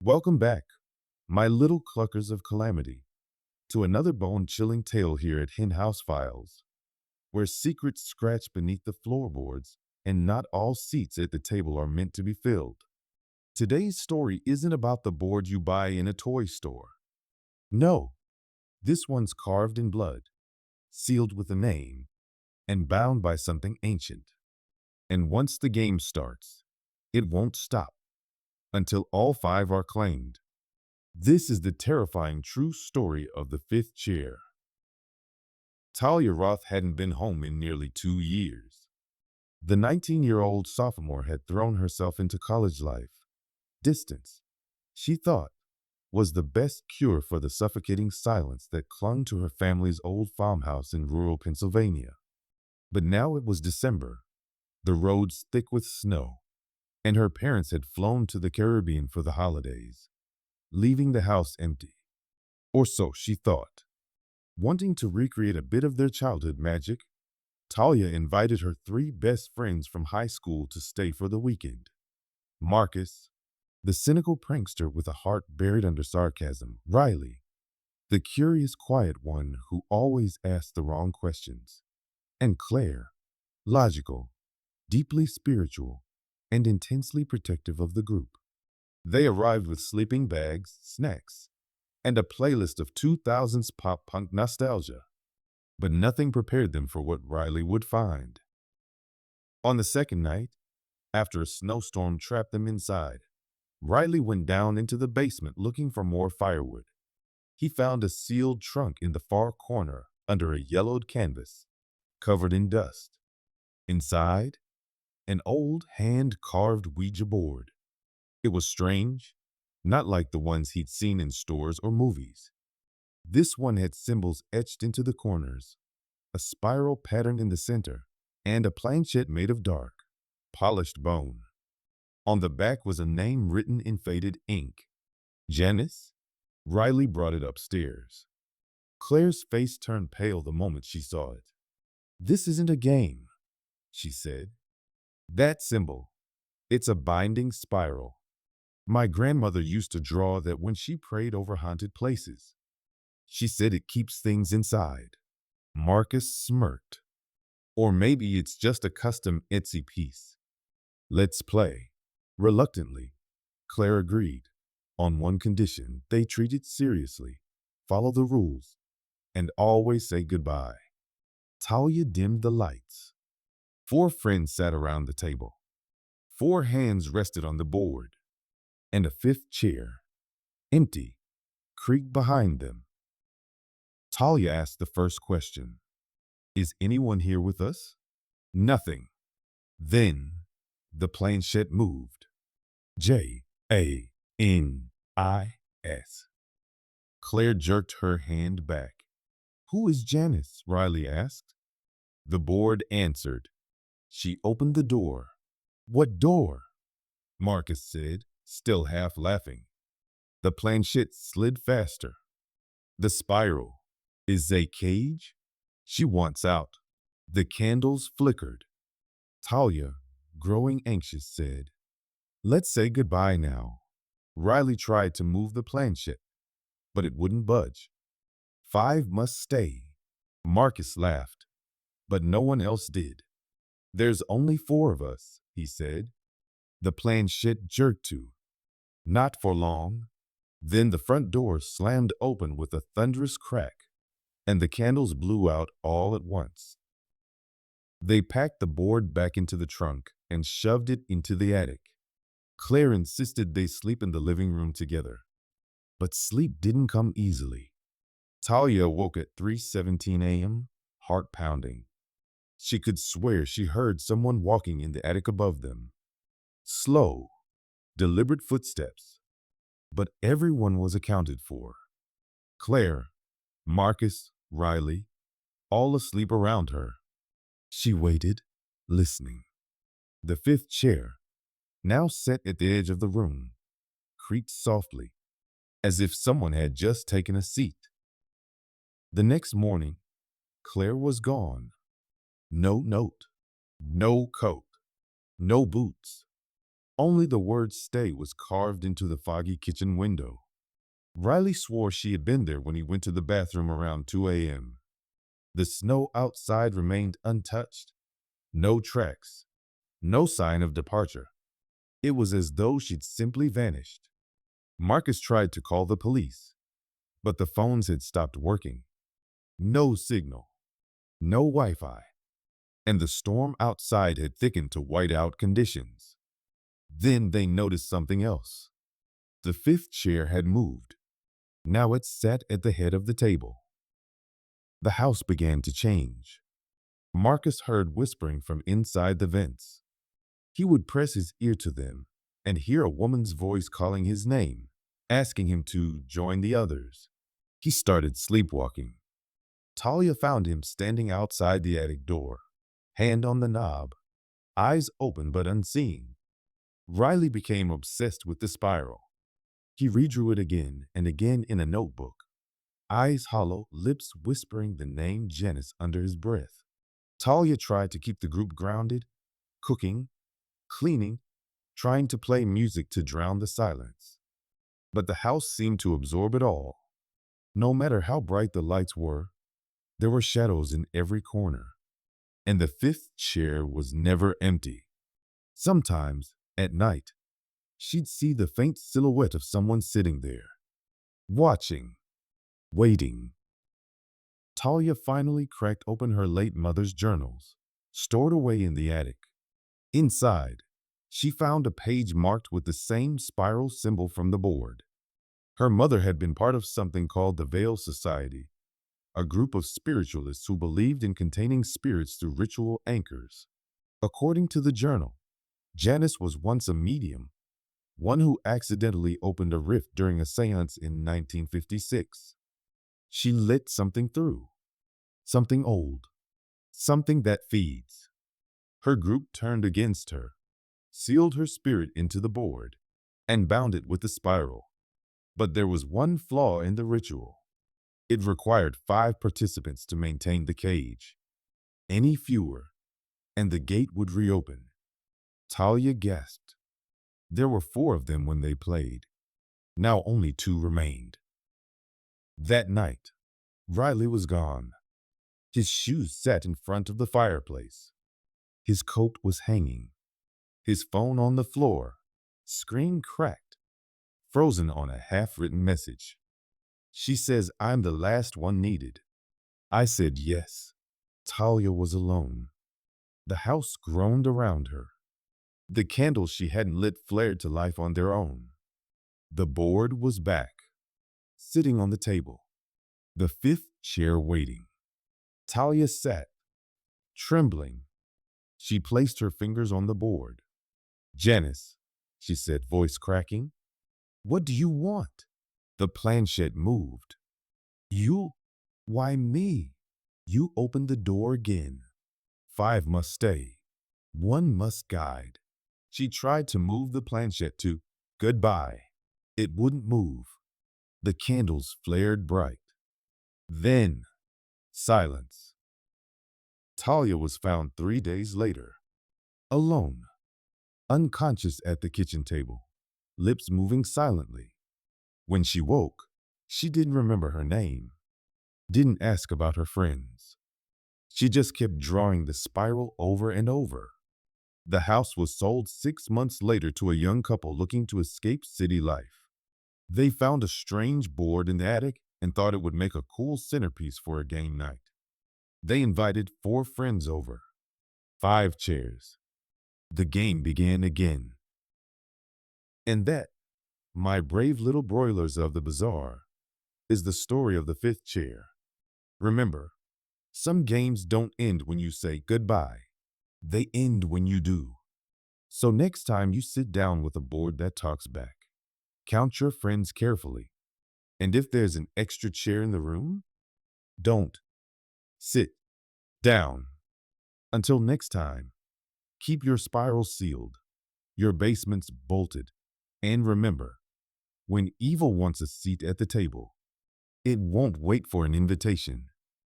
Welcome back, my little cluckers of calamity, to another bone-chilling tale here at Hen House Files, where secrets scratch beneath the floorboards and not all seats at the table are meant to be filled. Today's story isn't about the board you buy in a toy store. No, this one's carved in blood, sealed with a name, and bound by something ancient. And once the game starts, it won't stop until all five are claimed. This is the terrifying true story of the fifth chair. Talia Roth hadn't been home in nearly 2 years. The 19-year-old sophomore had thrown herself into college life. Distance, she thought, was the best cure for the suffocating silence that clung to her family's old farmhouse in rural Pennsylvania. But now it was December, the roads thick with snow, and her parents had flown to the Caribbean for the holidays, leaving the house empty. Or so she thought. Wanting to recreate a bit of their childhood magic, Talia invited her three best friends from high school to stay for the weekend. Marcus, the cynical prankster with a heart buried under sarcasm; Riley, the curious quiet one who always asked the wrong questions; and Claire, logical, deeply spiritual, and intensely protective of the group. They arrived with sleeping bags, snacks, and a playlist of 2000s pop-punk nostalgia. But nothing prepared them for what Riley would find. On the second night, after a snowstorm trapped them inside, Riley went down into the basement looking for more firewood. He found a sealed trunk in the far corner under a yellowed canvas, covered in dust. Inside, an old hand-carved Ouija board. It was strange, not like the ones he'd seen in stores or movies. This one had symbols etched into the corners, a spiral pattern in the center, and a planchette made of dark, polished bone. On the back was a name written in faded ink. Janice? Riley brought it upstairs. Claire's face turned pale the moment she saw it. "This isn't a game," she said. "That symbol, it's a binding spiral. My grandmother used to draw that when she prayed over haunted places. She said it keeps things inside." Marcus smirked. "Or maybe it's just a custom Etsy piece." "Let's play." Reluctantly, Claire agreed, on one condition: they treat it seriously, follow the rules, and always say goodbye. Talia dimmed the lights. Four friends sat around the table. Four hands rested on the board, and a fifth chair, empty, creaked behind them. Talia asked the first question. "Is anyone here with us?" Nothing. Then the planchette moved. Janis. Claire jerked her hand back. "Who is Janice?" Riley asked. The board answered. She opened the door. "What door?" Marcus said, still half laughing. The planchette slid faster. "The spiral is a cage. She wants out." The candles flickered. Talia, growing anxious, said, "Let's say goodbye now." Riley tried to move the planchette, but it wouldn't budge. "Five must stay." Marcus laughed, but no one else did. "There's only four of us," he said. The planchette jerked to. Not for long. Then the front door slammed open with a thunderous crack, and the candles blew out all at once. They packed the board back into the trunk and shoved it into the attic. Claire insisted they sleep in the living room together. But sleep didn't come easily. Talia woke at 3:17 a.m., heart pounding. She could swear she heard someone walking in the attic above them. Slow, deliberate footsteps. But everyone was accounted for. Claire, Marcus, Riley, all asleep around her. She waited, listening. The fifth chair, now set at the edge of the room, creaked softly, as if someone had just taken a seat. The next morning, Claire was gone. No note, no coat, no boots. Only the word stay was carved into the foggy kitchen window. Riley swore she had been there when he went to the bathroom around 2 a.m. The snow outside remained untouched. No tracks, no sign of departure. It was as though she'd simply vanished. Marcus tried to call the police, but the phones had stopped working. No signal, no Wi-Fi, and the storm outside had thickened to whiteout conditions. Then they noticed something else. The fifth chair had moved. Now it sat at the head of the table. The house began to change. Marcus heard whispering from inside the vents. He would press his ear to them and hear a woman's voice calling his name, asking him to join the others. He started sleepwalking. Talia found him standing outside the attic door, hand on the knob, eyes open but unseeing. Riley became obsessed with the spiral. He redrew it again and again in a notebook, eyes hollow, lips whispering the name Janice under his breath. Talia tried to keep the group grounded, cooking, cleaning, trying to play music to drown the silence. But the house seemed to absorb it all. No matter how bright the lights were, there were shadows in every corner, and the fifth chair was never empty. Sometimes, at night, she'd see the faint silhouette of someone sitting there, watching, waiting. Talia finally cracked open her late mother's journals, stored away in the attic. Inside, she found a page marked with the same spiral symbol from the board. Her mother had been part of something called the Veil Society, a group of spiritualists who believed in containing spirits through ritual anchors. According to the journal, Janice was once a medium, one who accidentally opened a rift during a seance in 1956. She let something through, something old, something that feeds. Her group turned against her, sealed her spirit into the board, and bound it with the spiral. But there was one flaw in the ritual. It required 5 participants to maintain the cage. Any fewer, and the gate would reopen. Talia gasped. There were 4 of them when they played. Now only 2 remained. That night, Riley was gone. His shoes sat in front of the fireplace. His coat was hanging. His phone on the floor, screen cracked, frozen on a half-written message. She says I'm the last one needed. I said yes. Talia was alone. The house groaned around her. The candles she hadn't lit flared to life on their own. The board was back, sitting on the table, the fifth chair waiting. Talia sat, trembling. She placed her fingers on the board. Janice, she said, voice cracking, what do you want? The planchette moved. You? Why me? You opened the door again. 5 must stay. 1 must guide. She tried to move the planchette to goodbye. It wouldn't move. The candles flared bright. Then, silence. Talia was found 3 days later, alone, unconscious at the kitchen table, lips moving silently. When she woke, she didn't remember her name, didn't ask about her friends. She just kept drawing the spiral over and over. The house was sold 6 months later to a young couple looking to escape city life. They found a strange board in the attic and thought it would make a cool centerpiece for a game night. They invited 4 friends over, 5 chairs. The game began again. And that, my brave little broilers of the bazaar, is the story of the fifth chair. Remember, some games don't end when you say goodbye. They end when you do. So next time you sit down with a board that talks back, count your friends carefully. And if there's an extra chair in the room, don't sit down. Until next time, keep your spirals sealed, your basements bolted, and remember, when evil wants a seat at the table, it won't wait for an invitation.